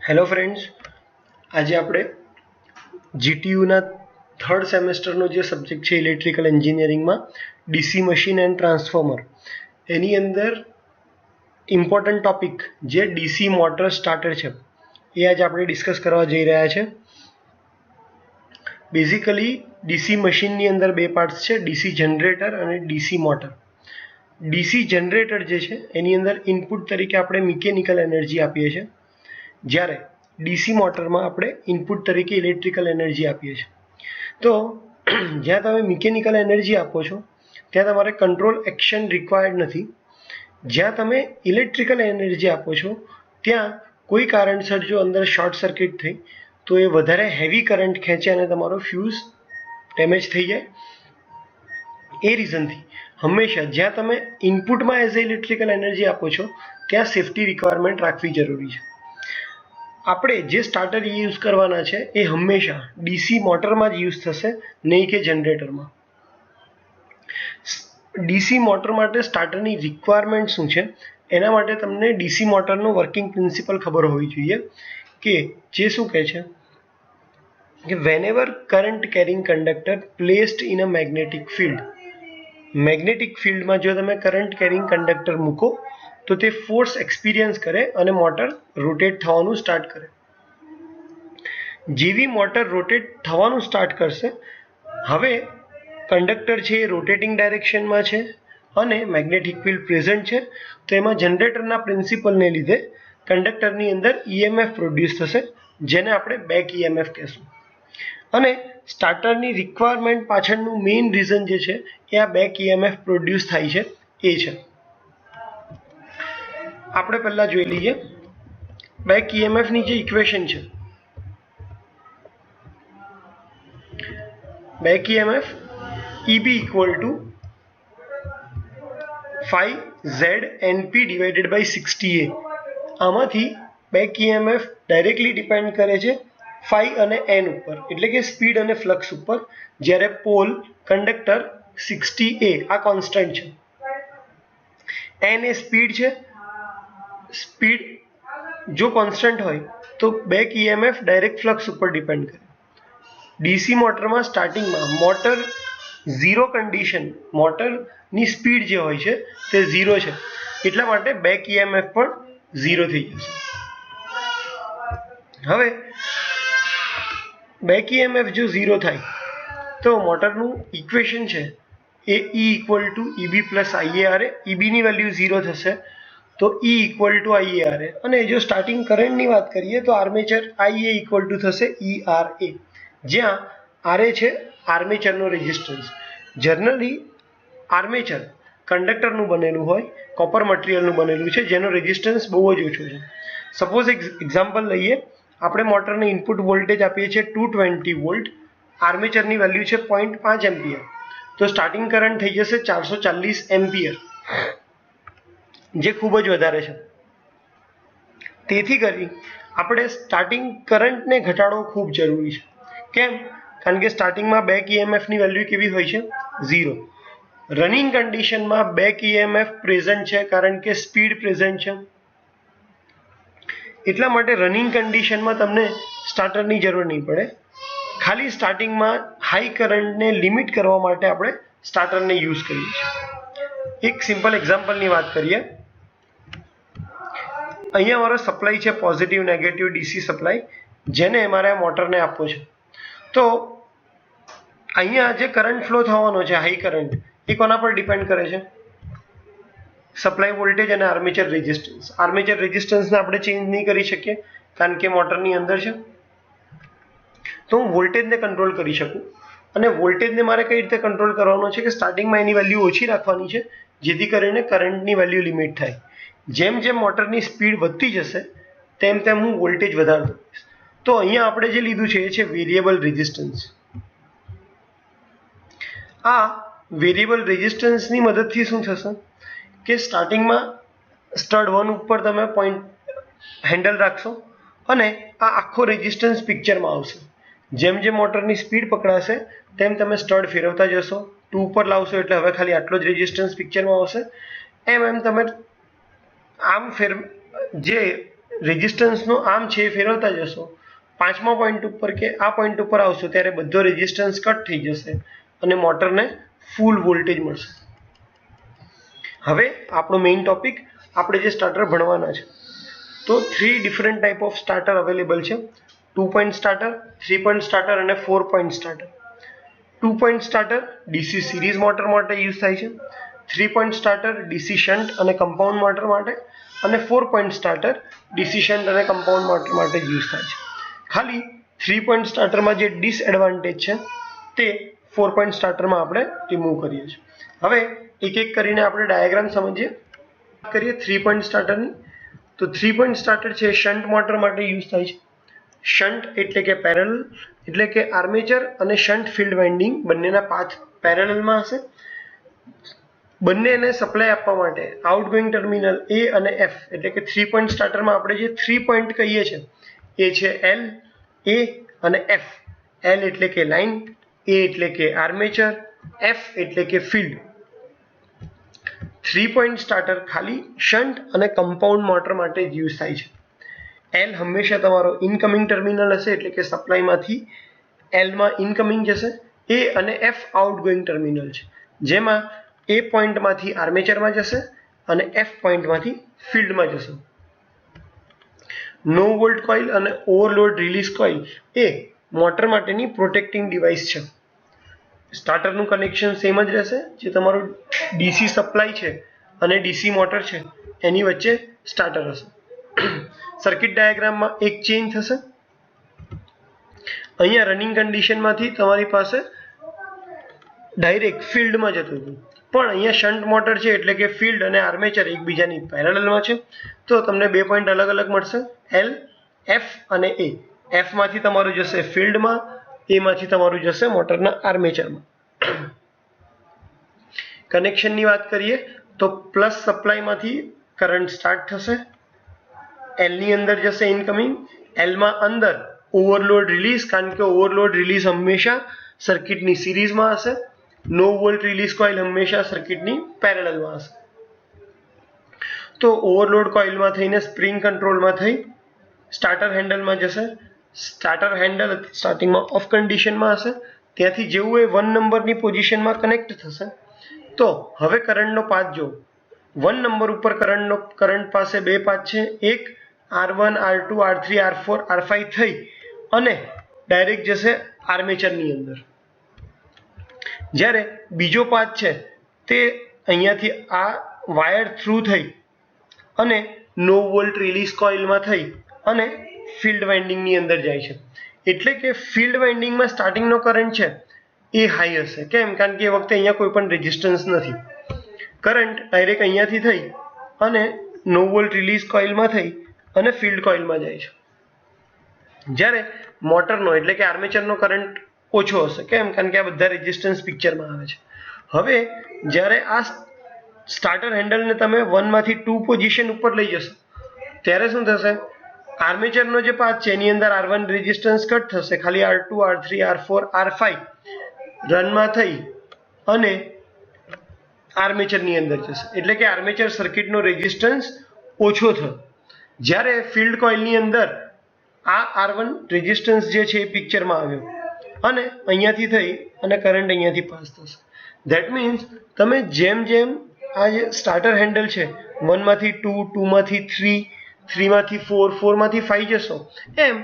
Hello friends, આજે આપણે જીટીયુના થર્ડ સેમેસ્ટરનો જે સબ્જેક્ટ છે ઇલેક્ટ્રિકલ એન્જિનિયરિંગમાં ડીસી મશીન એન્ડ ટ્રાન્સફોર્મર, એની અંદર ઇમ્પોર્ટન્ટ ટોપિક જે ડીસી મોટર સ્ટાર્ટર છે એ આજે આપણે ડિસ્કસ કરવા જઈ રહ્યા છે. બેઝિકલી ડીસી મશીનની અંદર બે પાર્ટ્સ છે, ડીસી જનરેટર અને ડીસી મોટર. ડીસી જનરેટર જે છે એની અંદર ઇનપુટ તરીકે આપણે મિકેનિકલ એનર્જી આપીએ છીએ, જ્યારે ડીસી મોટરમાં આપણે ઇનપુટ તરીકે ઇલેક્ટ્રિકલ એનર્જી આપીએ છીએ. તો જ્યાં તમે મિકેનિકલ એનર્જી આપો છો ત્યાં તમારે કંટ્રોલ એક્શન રિક્વાયર્ડ નથી. જ્યાં તમે ઇલેક્ટ્રિકલ એનર્જી આપો છો ત્યાં કોઈ કારણસર જો અંદર શોર્ટ સર્કિટ થઈ તો એ વધારે હેવી કરંટ ખેંચે અને તમારો ફ્યુઝ ડેમેજ થઈ જાય. એ રીઝનથી હંમેશા જ્યાં તમે ઇનપુટમાં એઝ એ ઇલેક્ટ્રિકલ એનર્જી આપો છો ત્યાં સેફ્ટી રિક્વાયરમેન્ટ રાખવી જરૂરી છે. આપણે જે સ્ટાર્ટર યુઝ કરવાના છે એ હંમેશા ડીસી મોટરમાં જ યુઝ થશે, નહીં કે જનરેટરમાં. ડીસી મોટર માટે સ્ટાર્ટરની રિક્વાયરમેન્ટ શું છે એના માટે તમને ડીસી મોટરનો વર્કિંગ પ્રિન્સિપલ ખબર હોવી જોઈએ, કે જે શું કહે છે કે whenever current carrying conductor placed in a magnetic field, magnetic ફિલ્ડમાં જો તમે કરંટ કેરિંગ કંડક્ટર મૂકો તો તે ફોર્સ એક્સપિરિયન્સ કરે અને મોટર રોટેટ થવાનું સ્ટાર્ટ કરે. જેવી મોટર રોટેટ થવાનું સ્ટાર્ટ કરશે, હવે કંડક્ટર છે એ રોટેટિંગ ડાયરેક્શનમાં છે અને મેગ્નેટિક ફિલ્ડ પ્રેઝન્ટ છે, તો એમાં જનરેટરના પ્રિન્સિપલને લીધે કંડક્ટરની અંદર EMF પ્રોડ્યુસ થશે, જેને આપણે બેક EMF કહેશું. અને સ્ટાર્ટરની રિક્વાયરમેન્ટ પાછળનું મેઇન રીઝન જે છે એ આ બેક EMF પ્રોડ્યુસ થાય છે એ છે. આપણે પહેલા જોઈ લઈએ બેક EMF ની જે ઇક્વેશન છે. Back EMF EB equal to 5ZNP divided by 60A. આમાંથી બેક EMF ડાયરેક્ટલી ડિપેન્ડ કરે છે phi અને n ઉપર, એટલે કે સ્પીડ અને ફ્લક્સ ઉપર, જ્યારે પોલ કંડક્ટર 60A આ કોન્સ્ટન્ટ છે. n એ સ્પીડ છે. સ્પીડ જો કોન્સ્ટન્ટ હોય તો બેક EMF ડાયરેક્ટ ફ્લક્સ ઉપર ડિપેન્ડ કરે. ડીસી મોટરમાં સ્ટાર્ટિંગમાં મોટર ઝીરો કન્ડિશન, મોટરની સ્પીડ જે હોય છે તે ઝીરો છે, એટલા માટે બેક EMF પણ ઝીરો થઈ જશે. હવે બેક EMF જો ઝીરો થાય તો મોટરનું ઇક્વેશન છે એ E equal to EB plus IARA. EBની વેલ્યુ ઝીરો થશે તો E ઇક્વલ ટુ IARA. અને જો સ્ટાર્ટિંગ કરંટની વાત કરીએ તો આર્મેચર IA ઇક્વલ ટુ થશે ERA, જ્યાં RA છે આર્મેચરનો રેઝિસ્ટન્સ. જનરલી આર્મેચર કંડક્ટરનું બનેલું હોય, કોપર મટીરિયલનું બનેલું છે, જેનો રેઝિસ્ટન્સ બહુ જ ઓછો છે. સપોઝ એક્ઝામ્પલ લઈએ, આપણે મોટરને ઇનપુટ વોલ્ટેજ આપીએ છીએ 220 વોલ્ટ, આર્મેચરની વેલ્યુ છે 0.5 એમ્પિયર, તો સ્ટાર્ટિંગ કરંટ થઈ જશે 440 એમ્પિયર, જે ખૂબ જ વધારે છે. તેથી કરી આપણે સ્ટાર્ટિંગ કરંટને ઘટાડવો ખૂબ જરૂરી છે. કેમ? કારણ કે સ્ટાર્ટિંગમાં બેક EMF ની વેલ્યુ કેવી હોય છે? ઝીરો. રનિંગ કન્ડિશનમાં બેક EMF પ્રેઝન્ટ છે કારણ કે સ્પીડ પ્રેઝન્ટ છે, એટલા માટે રનિંગ કન્ડિશનમાં તમને સ્ટાર્ટરની જરૂર નહીં પડે. ખાલી સ્ટાર્ટિંગમાં હાઈ કરંટને લિમિટ કરવા માટે આપણે સ્ટાર્ટરને યુઝ કરીએ છીએ. એક સિમ્પલ એક્ઝામ્પલની વાત કરીએ. અહીંયા મારો સપ્લાય છે પોઝિટિવ નેગેટિવ ડીસી સપ્લાય, જેને મારે મોટરને આપવો છે. તો અહીંયા જે કરંટ ફ્લો થવાનો છે હાઈ કરંટ, એ કોના પર ડિપેન્ડ કરે છે? સપ્લાય વોલ્ટેજ અને આર્મેચર રેઝિસ્ટન્સ. આર્મેચર રેઝિસ્ટન્સને આપણે ચેન્જ નહીં કરી શકીએ કારણ કે મોટરની અંદર છે. તો હું વોલ્ટેજને કંટ્રોલ કરી શકું, અને વોલ્ટેજને મારે કઈ રીતે કંટ્રોલ કરવાનો છે કે સ્ટાર્ટિંગમાં એની વેલ્યુ ઓછી રાખવાની છે, જેથી કરીને કરંટની વેલ્યુ લિમિટ થાય. જેમ જેમ મોટરની સ્પીડ વધતી જશે તેમ તેમ હું વોલ્ટેજ વધારતો જઈશ. તો અહીંયા આપણે જે લીધું છે એ છે વેરિયેબલ રેઝિસ્ટન્સ. આ વેરિયેબલ રેઝિસ્ટન્સની મદદથી શું થશે કે સ્ટાર્ટિંગમાં સ્ટડ 1 ઉપર તમે પોઈન્ટ હેન્ડલ રાખશો અને આ આખો રેઝિસ્ટન્સ પિક્ચરમાં આવશે. જેમ જેમ મોટરની સ્પીડ પકડાશે તેમ તમે સ્ટડ ફેરવતા જશો, 2 ઉપર લાવશો એટલે હવે ખાલી આટલો જ રેઝિસ્ટન્સ પિક્ચરમાં આવશે. એમ એમ તમે આમ જે રેઝિસ્ટન્સનો આમ છે ફેરવતા જશો, પાંચમા પોઈન્ટ ઉપર કે આ પોઈન્ટ ઉપર આવશો ત્યારે બધો રેઝિસ્ટન્સ કટ થઈ જશે અને મોટરને ફૂલ વોલ્ટેજ મળશે. હવે આપણો મેઇન ટોપિક, આપણે જે સ્ટાર્ટર ભણવાના છે. તો 3 different type of starter available છે. 2 પોઈન્ટ સ્ટાર્ટર, 3 પોઈન્ટ સ્ટાર્ટર અને 4 point starter. 2 point starter DC series motor માટે યુઝ થાય છે. 3 પોઈન્ટ સ્ટાર્ટર DC શન્ટ અને કમ્પાઉન્ડ મોટર માટે, અને 4 પોઈન્ટ સ્ટાર્ટર DC શન્ટ અને કમ્પાઉન્ડ મોટર માટે યુઝ થાય છે. ખાલી 3 પોઈન્ટ સ્ટાર્ટરમાં જે ડિસએડવાન્ટેજ છે તે 4 પોઈન્ટ સ્ટાર્ટરમાં આપણે રિમૂવ કરીએ છીએ. હવે એક એક કરીને આપણે ડાયાગ્રામ સમજીએ. કરીએ 3 પોઈન્ટ સ્ટાર્ટરની. તો 3 પોઈન્ટ સ્ટાર્ટર છે શન્ટ મોટર માટે યુઝ થાય છે. શન્ટ એટલે કે પેરેલલ, એટલે કે આર્મેચર અને શન્ટ ફિલ્ડ વાઇન્ડિંગ બંનેના પાથ પેરેલલમાં હશે. બંનેને સપ્લાય આપવા માટે આઉટગોઈંગ ટર્મિનલ A અને F, એટલે કે 3 પોઈન્ટ સ્ટાર્ટરમાં આપણે જે 3 પોઈન્ટ કહીએ છીએ એ છે L, A અને F. L એટલે કે લાઇન, A એટલે કે આર્મેચર, F એટલે કે ફિલ્ડ. 3 પોઈન્ટ સ્ટાર્ટર ખાલી શન્ટ અને કમ્પાઉન્ડ મોટર માટે જ યુઝ થાય છે. L હંમેશા તમારો ઇનકમિંગ ટર્મિનલ હશે, એટલે કે સપ્લાયમાંથી L માં ઇનકમિંગ જશે. A અને F આઉટગોઈંગ ટર્મિનલ છે, જેમાં A પોઈન્ટમાંથી આર્મેચરમાં જશે અને F પોઈન્ટમાંથી ફિલ્ડમાં જશે. નો વોલ્ટ કોઇલ અને ઓવરલોડ રિલીઝ કોઇલ એ મોટર માટેની પ્રોટેક્ટિંગ ડિવાઇસ છે. સ્ટાર્ટરનું કનેક્શન સેમ જ રહેશે, જે તમારું DC સપ્લાય છે અને DC મોટર છે એની વચ્ચે સ્ટાર્ટર હશે. સર્કિટ ડાયાગ્રામમાં એક ચેન્જ થશે. અહીંયા રનિંગ કન્ડિશનમાંથી તમારી પાસે ડાયરેક્ટ ફિલ્ડમાં જતું હતું, પણ અહીંયા શન્ટ મોટર છે એટલે કે ફિલ્ડ અને આર્મેચર એકબીજાની પેરેલલમાં છે, તો તમને 2 પોઈન્ટ અલગ અલગ મળશે, L, F અને A. F માંથી તમારું જશે ફિલ્ડમાં, A માંથી તમારું જશે મોટરના આર્મેચરમાં. કનેક્શનની વાત કરીએ તો પ્લસ સપ્લાયમાંથી કરંટ સ્ટાર્ટ થશે, L ની અંદર જશે ઇનકમિંગ, L માં અંદર ઓવરલોડ રિલીઝ, કારણ કે ઓવરલોડ રિલીઝ હંમેશા સર્કિટની સિરીઝમાં હશે. નો વોલ્ટ રિલીઝ કોઇલ હંમેશા સર્કિટની પેરેલલમાં હશે. તો ઓવરલોડ કોઇલમાં થઈને સ્પ્રિંગ કંટ્રોલમાં થઈ સ્ટાર્ટર હેન્ડલમાં જશે. સ્ટાર્ટર હેન્ડલ સ્ટાર્ટિંગમાં ઓફ કન્ડિશનમાં હશે, ત્યાંથી જેવું એ 1 નંબરની પોઝિશનમાં કનેક્ટ થશે. તો હવે કરંટનો પાથ જો 1 નંબર ઉપર કરંટ પાસે 2 પાથ છે, એક R1, R2, R3, R4, R5 થઈ અને ડાયરેક્ટ જશે આર્મેચરની અંદર. જ્યારે બીજો પાથ છે તે અહીંયાથી આ વાયર થ્રુ થઈ અને નો વોલ્ટ રિલીઝ કોઇલમાં થઈ અને ફિલ્ડ વાઇન્ડિંગની અંદર જાય છે. એટલે કે ફિલ્ડ વાઇન્ડિંગમાં સ્ટાર્ટિંગનો કરંટ છે એ હાઈ હશે. કેમ? કારણ કે એ વખતે અહીંયા કોઈ પણ રેઝિસ્ટન્સ નથી. કરંટ ડાયરેક્ટ અહીંયાથી થઈ અને નો વોલ્ટ રિલીઝ કોઇલમાં થઈ અને ફિલ્ડ કોઇલમાં જાય છે. જ્યારે મોટરનો એટલે કે આર્મેચરનો કરંટ ઓછો હશે. કેમ? કારણ કે આ બધા રેઝિસ્ટન્સ પિક્ચરમાં આવે છે. હવે જ્યારે આ સ્ટાર્ટર હેન્ડલને તમે 1 માંથી 2 પોઝિશન ઉપર લઈ જશો ત્યારે શું થશે? આર્મેચરનો જે પાથ છે એની અંદર R1 રેઝિસ્ટન્સ કટ થશે, ખાલી R2, R3, R4, R5 રનમાં થઈ અને આર્મેચરની અંદર જશે. એટલે કે આર્મેચર સર્કિટનો રેઝિસ્ટન્સ ઓછો થયો. જ્યારે ફિલ્ડ કોઇલની અંદર આ R1 રેઝિસ્ટન્સ જે છે એ પિક્ચરમાં આવ્યો અને અહીંયાથી થઈ અને કરંટ અહીંયાથી પાસ થશે. ધેટ મીન્સ તમે જેમ જેમ આ જે સ્ટાર્ટર હેન્ડલ છે 1 માંથી 2, 2 માંથી 3, 3 માંથી 4, 4 માંથી 5 જશો, એમ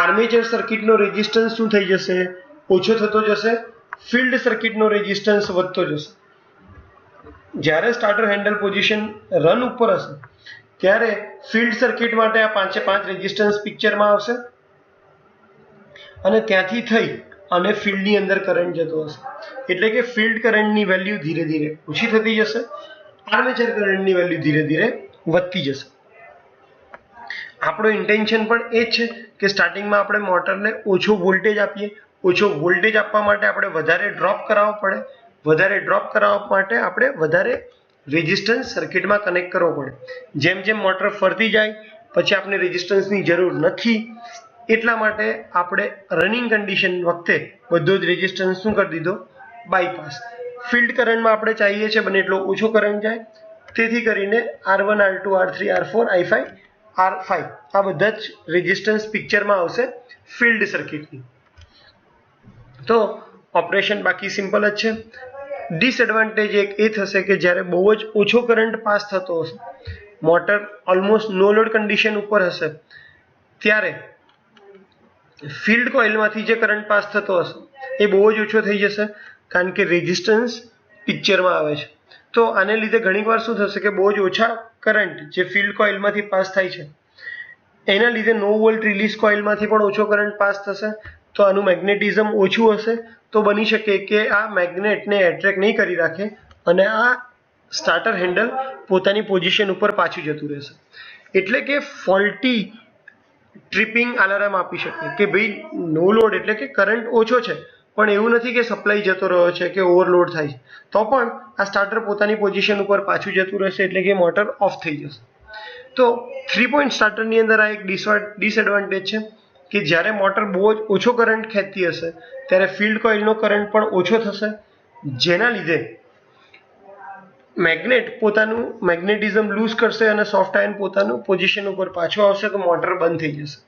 આર્મેચર સર્કિટનો રેઝિસ્ટન્સ શું થઈ જશે? ઓછો થતો જશે. ફિલ્ડ સર્કિટનો રેઝિસ્ટન્સ વધતો જશે. જ્યારે સ્ટાર્ટર હેન્ડલ પોઝિશન રન ઉપર હશે ત્યારે ફિલ્ડ સર્કિટ માટે આ 5 રેઝિસ્ટન્સ પિક્ચરમાં આવશે અને ત્યાંથી થઈ અને ફિલ્ડની અંદર કરંટ જતો હશે. એટલે કે ફિલ્ડ કરંટની વેલ્યુ ધીરે ધીરે ઓછી થતી જશે, આર્મેચર કરંટની વેલ્યુ ધીરે ધીરે વધતી જશે. આપણો ઇન્ટેન્શન પણ એ જ છે કે સ્ટાર્ટિંગમાં આપણે મોટરને ઓછો વોલ્ટેજ આપીએ. ઓછો વોલ્ટેજ આપવા માટે આપણે વધારે ડ્રોપ કરાવવો પડે. વધારે ડ્રોપ કરાવવા માટે આપણે વધારે રેઝિસ્ટન્સ સર્કિટમાં કનેક્ટ કરવો પડે. જેમ જેમ મોટર ફરતી જાય પછી આપણે રેઝિસ્ટન્સની જરૂર નથી, એટલા માટે આપણે રનિંગ કન્ડિશન વખતે બધો જ રેઝિસ્ટન્સ શું કરી દીધો? બાયપાસ. ફિલ્ડ કરંટમાં આપણે ચાહીએ છીએ બને એટલો ઓછો કરંટ જાય, તેથી કરીને R1, R2, R3, R4, I5 R5 આ બધા જ રેઝિસ્ટન્સ પિક્ચરમાં આવશે ફિલ્ડ સર્કિટની. તો ઓપરેશન બાકી સિમ્પલ જ છે. ડિસએડવાન્ટેજ એક એ થશે કે જ્યારે બહુ જ ઓછો કરંટ પાસ થતો હશે, મોટર ઓલમોસ્ટ નો લોડ કન્ડિશન ઉપર હશે, ત્યારે ફિલ્ડ કોઇલમાંથી જે કરંટ પાસ થતો હશે એ બહુ જ ઓછો થઈ જશે, કારણ કે રેઝિસ્ટન્સ પિક્ચરમાં આવે છે. તો આને લીધે ઘણીવાર શું થશે કે બહુ જ ઓછા કરંટ જે ફિલ્ડ કોઇલમાંથી પાસ થાય છે એના લીધે નો વોલ્ટ રિલીઝ કોઇલમાંથી પણ ઓછો કરંટ પાસ થશે. તો આનું મેગ્નેટિઝમ ઓછું હશે, તો બની શકે કે આ મેગ્નેટને એટ્રેક્ટ નહીં કરી રાખે અને આ સ્ટાર્ટર હેન્ડલ પોતાની પોઝિશન ઉપર પાછું જતું રહેશે. એટલે કે ફોલ્ટી ટ્રિપિંગ અલાર્મ આપી શકે કે ભાઈ નો લોડ એટલે કે કરંટ ઓછો છે પણ એવું નથી કે સપ્લાય જતો રહ્યો છે કે ઓવરલોડ થાય છે, તો પણ આ સ્ટાર્ટર પોતાની પોઝિશન ઉપર પાછું જતું રહેશે એટલે કે મોટર ઓફ થઈ જશે. તો 3 પોઈન્ટ સ્ટાર્ટરની અંદર આ એક ડિસએડવાન્ટેજ છે કે જ્યારે મોટર બહુ જ ઓછો કરંટ ખેંચતી હશે ત્યારે ફિલ્ડ કોઇલનો કરંટ પણ ઓછો થશે, જેના લીધે મેગ્નેટ પોતાનું મેગ્નેટિઝમ લૂઝ કરશે અને સોફ્ટ આયર્ન પોતાનું પોઝિશન ઉપર પાછો આવશે, તો મોટર બંધ થઈ જશે.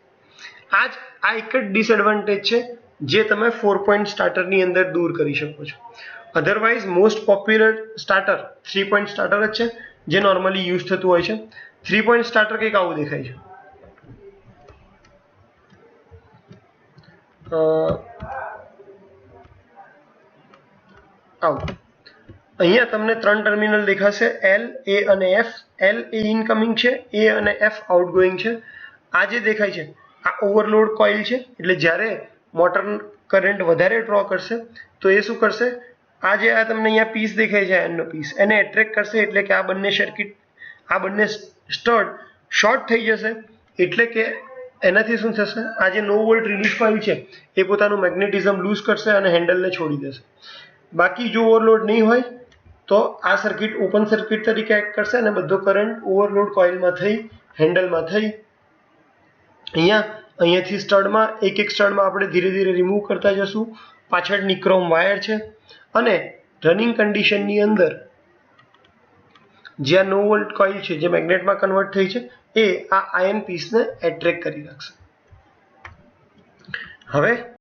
આ એક જ ડિસએડવાન્ટેજ છે જે તમે 4 પોઈન્ટ સ્ટાર્ટરની અંદર દૂર કરી શકો છો. Otherwise most popular starter 3 point starter જ છે જે નોર્મલી યુઝ થતું હોય છે. 3 પોઈન્ટ સ્ટાર્ટર કંઈક આવું દેખાય છે. અહીંયા તમને 3 ટર્મિનલ દેખાશે, L, A અને F. L એ ઇનકમિંગ છે, A અને F આઉટગોઈંગ છે. આ જે દેખાય છે આ ઓવરલોડ કોઇલ છે, એટલે જ્યારે મોટર કરંટ વધારે ડ્રો કરશે તો એ શું કરશે, આ જે આ તમને અહીંયા પીસ દેખાય છે આયર્નનો પીસ, એને એટ્રેક્ટ કરશે એટલે કે આ બંને સ્ટડ શોર્ટ થઈ જશે. એટલે કે એનાથી શું થશે, આ જે નો વોલ્ટ રિલીઝ કોઇલ છે એ પોતાનું મેગ્નેટિઝમ લૂઝ કરશે અને હેન્ડલને છોડી દેશે. બાકી જો ઓવરલોડ નહીં હોય તો આ સર્કિટ ઓપન સર્કિટ તરીકે એક્ટ કરશે અને બધો કરંટ ઓવરલોડ કોઇલમાં થઈ હેન્ડલમાં થઈ અહીંયાથી સ્ટડમાં એક સ્ટડમાં આપણે ધીરે ધીરે રિમૂવ કરતા જશું. પાછળ નિક્રોમ વાયર છે અને રનિંગ કન્ડિશનની અંદર જ્યાં નો વોલ્ટ કોઇલ છે જે મેગ્નેટમાં કન્વર્ટ થઈ છે એ આ આયર્ન પીસને એટ્રેક્ટ કરી રાખશે. હવે